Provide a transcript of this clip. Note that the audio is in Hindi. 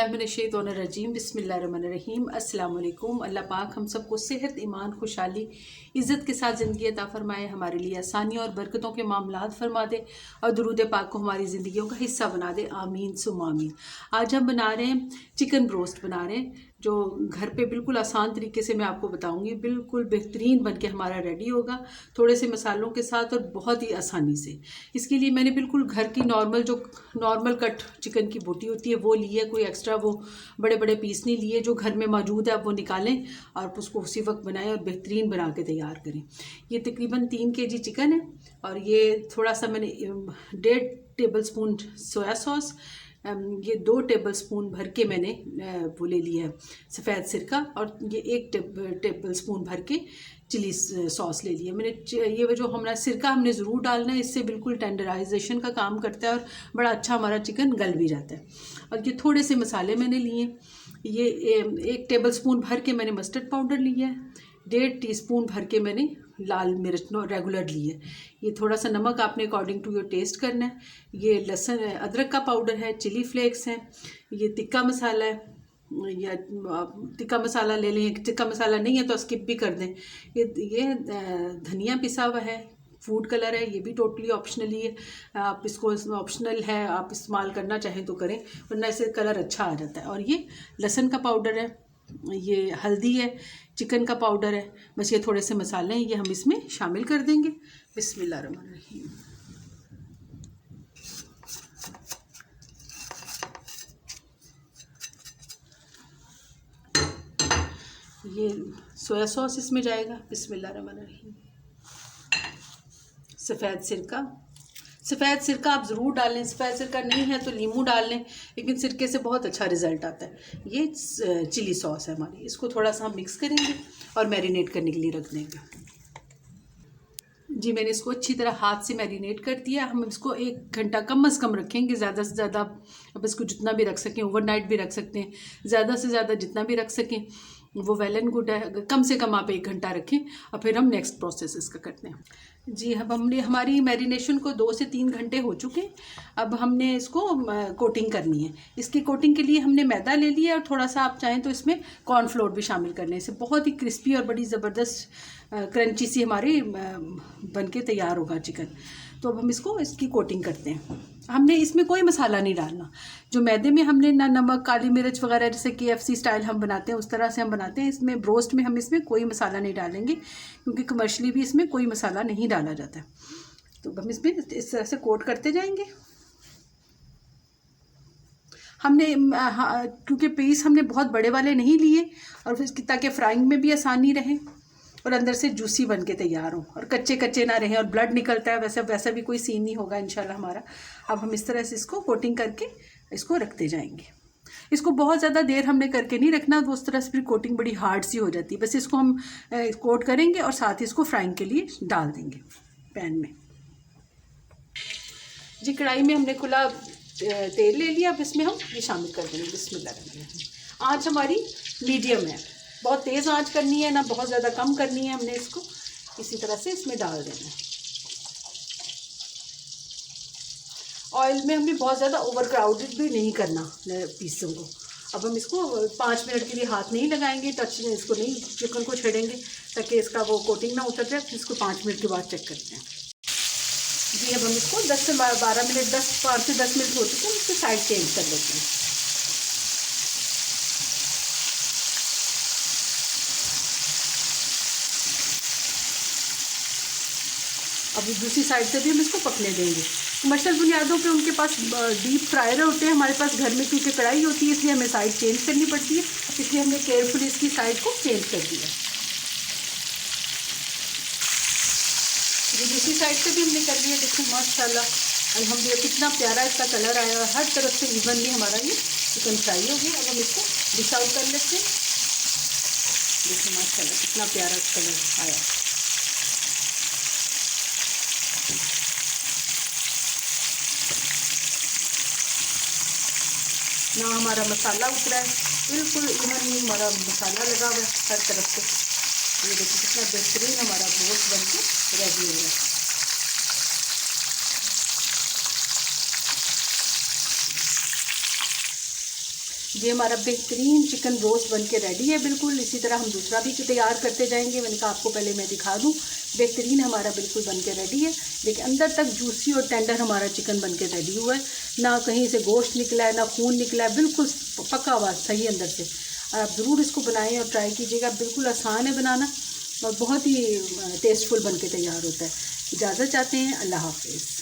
औज़ुबिल्लाहिमिनश्शैतानिर्रजीम बिस्मिल्लाहिर्रहमानिर्रहीम। अस्सलाम वालेकुम। अल्लाह पाक हम सबको सेहत, ईमान, खुशहाली, इज़्ज़त के साथ ज़िंदगी अता फ़रमाए, हमारे लिए आसानी और बरकतों के मामलात फ़रमा दे और दुरूद पाक को हमारी ज़िंदगियों का हिस्सा बना दे। आमीन सुम्मा आमीन। आज हम बना रहे हैं चिकन ब्रोस्ट बना रहे हैं, जो घर पे बिल्कुल आसान तरीके से मैं आपको बताऊंगी। बिल्कुल बेहतरीन बनके हमारा रेडी होगा, थोड़े से मसालों के साथ और बहुत ही आसानी से। इसके लिए मैंने बिल्कुल घर की नॉर्मल कट चिकन की बोटी होती है वो ली है। कोई एक्स्ट्रा वो बड़े बड़े पीस नहीं लिए, जो घर में मौजूद है आप वो निकालें और उसको उसी वक्त बनाएं और बेहतरीन बना के तैयार करें। ये तकरीबन 3 kg चिकन है और ये थोड़ा सा मैंने 1.5 टेबल स्पून सोया सॉस, ये 2 टेबल स्पून भर के मैंने वो ले लिया है सफ़ेद सिरका, और ये 1 टेबल स्पून भर के चिली सॉस ले लिया मैंने। ये जो हमारा सिरका हमने ज़रूर डालना है, इससे बिल्कुल टेंडराइजेशन का काम करता है और बड़ा अच्छा हमारा चिकन गल भी जाता है। और ये थोड़े से मसाले मैंने लिए, ये 1 टेबल स्पून भर के मैंने मस्टर्ड पाउडर लिया है, 1.5 टीस्पून भर के मैंने लाल मिर्च रेगुलर ली है। ये थोड़ा सा नमक आपने अकॉर्डिंग टू योर टेस्ट करना है। ये लहसुन अदरक का पाउडर है, चिली फ्लेक्स हैं, ये तिक्का मसाला है, या तिक्का मसाला ले लें, तिक्का मसाला नहीं है तो स्किप भी कर दें। ये धनिया पिसा हुआ है, फूड कलर है, ये भी टोटली ऑप्शनली है। आप इसको ऑप्शनल है, आप इस्तेमाल करना चाहें तो करें, वरना इससे कलर अच्छा आ जाता है। और ये लहसुन का पाउडर है, ये हल्दी है, चिकन का पाउडर है। बस ये थोड़े से मसाले हैं, ये हम इसमें शामिल कर देंगे। बिस्मिल्लाहिर्रहमानिर्रहीम। ये सोया सॉस इसमें जाएगा। बिस्मिल्लाहिर्रहमानिर्रहीम। सफ़ेद सिरका आप ज़रूर डालें, सफ़ेद सिरका नहीं है तो नींबू डाल लें, लेकिन सिरके से बहुत अच्छा रिज़ल्ट आता है। ये चिली सॉस है हमारी, इसको थोड़ा सा हम मिक्स करेंगे और मैरिनेट करने के लिए रख देंगे। जी, मैंने इसको अच्छी तरह हाथ से मैरिनेट कर दिया। हम इसको 1 घंटा कम से कम रखेंगे, ज़्यादा से ज़्यादा अब इसको जितना भी रख सकें, ओवरनाइट भी रख सकते हैं, ज़्यादा से ज़्यादा जितना भी रख सकें वो वेल एंड गुड है। कम से कम आप 1 घंटा रखें और फिर हम नेक्स्ट प्रोसेस इसका करते हैं। जी, अब हमने हमारी मैरिनेशन को 2 से 3 घंटे हो चुके हैं। अब हमने इसको कोटिंग करनी है। इसकी कोटिंग के लिए हमने मैदा ले लिया और थोड़ा सा आप चाहें तो इसमें कॉर्नफ्लोर भी शामिल करने से बहुत ही क्रिस्पी और बड़ी ज़बरदस्त क्रंची सी हमारी बनके तैयार होगा चिकन। तो अब हम इसकी कोटिंग करते हैं। हमने इसमें कोई मसाला नहीं डालना। जो मैदे में हमने ना नमक, काली मिर्च वगैरह, जैसे KFC स्टाइल हम बनाते हैं उस तरह से हम बनाते हैं। इसमें ब्रोस्ट में हम इसमें कोई मसाला नहीं डालेंगे, क्योंकि कमर्शियली भी इसमें कोई मसाला नहीं डाला जाता है। तो हम इसमें इस तरह से कोट करते जाएंगे। हमने क्योंकि पीस हमने बहुत बड़े वाले नहीं लिए, और फिर ताकि फ्राइंग में भी आसानी रहे और अंदर से जूसी बन के तैयार हो और कच्चे कच्चे ना रहें, और ब्लड निकलता है वैसा भी कोई सीन नहीं होगा इंशाल्लाह हमारा। अब हम इस तरह से इसको कोटिंग करके इसको रखते जाएंगे। इसको बहुत ज़्यादा देर हमने करके नहीं रखना, तो उस तरह से फिर कोटिंग बड़ी हार्ड सी हो जाती है। बस इसको हम कोट करेंगे और साथ ही इसको फ्राइंग के लिए डाल देंगे पैन में। जी, कढ़ाई में हमने खुला तेल ले लिया। अब इसमें हम ये शामिल कर देंगे। बिस्मिल्लाह। आँच हमारी मीडियम है, बहुत तेज़ आंच करनी है ना बहुत ज़्यादा कम करनी है। हमने इसको इसी तरह से इसमें डाल देना है। ऑयल में हमने बहुत ज़्यादा ओवर क्राउडेड भी नहीं करना पीसों को। अब हम इसको 5 मिनट के लिए हाथ नहीं लगाएंगे, टच इसको नहीं, चिकन को छेड़ेंगे ताकि इसका वो कोटिंग ना उतर जाए। फिर इसको 5 मिनट के बाद चेक करते हैं। जी, अब हम इसको 10 से 12 मिनट 5 से 10 मिनट हो चुके हैं, इसकी साइड चेंज कर लेते हैं। अब दूसरी साइड से भी हम इसको पकने देंगे। कमर्शियल बुनियादों पे उनके पास डीप फ्रायर होते हैं, हमारे पास घर में क्योंकि कढ़ाई होती है इसलिए हमें साइड चेंज करनी पड़ती है, इसलिए हमने केयरफुली इसकी साइड को चेंज कर दिया। ये दूसरी साइड से भी हमने कर लिया। देखो माशाल्लाह अल्हम्दुलिल्लाह कितना प्यारा इसका कलर आया और हर तरफ से इवनली हमारा ये चिकन फ्राई हो गया। अब हम इसको डिश आउट कर लेते हैं। देखो माशाल्लाह कितना प्यारा कलर आया। ना हमारा मसाला उतरा है, बिल्कुल इवनली हमारा मसाला लगा हुआ है हर तरफ से। ये देखिए कितना बेहतरीन हमारा गोश्त बन के रेडी हो गया। ये हमारा बेहतरीन चिकन रोस्ट बन के रेडी है बिल्कुल। इसी तरह हम दूसरा भी तैयार करते जाएंगे। मैंने कहा आपको पहले मैं दिखा दूँ। बेहतरीन हमारा बिल्कुल बन के रेडी है। देखिए अंदर तक जूसी और टेंडर हमारा चिकन बन के रेडी हुआ है, ना कहीं से गोश्त निकला है ना खून निकला है, बिल्कुल पका हुआ सही अंदर से। और आप ज़रूर इसको बनाएं और ट्राई कीजिएगा। बिल्कुल आसान है बनाना और बहुत ही टेस्टफुल बन के तैयार होता है। इजाज़त चाहते हैं। अल्लाह हाफिज़।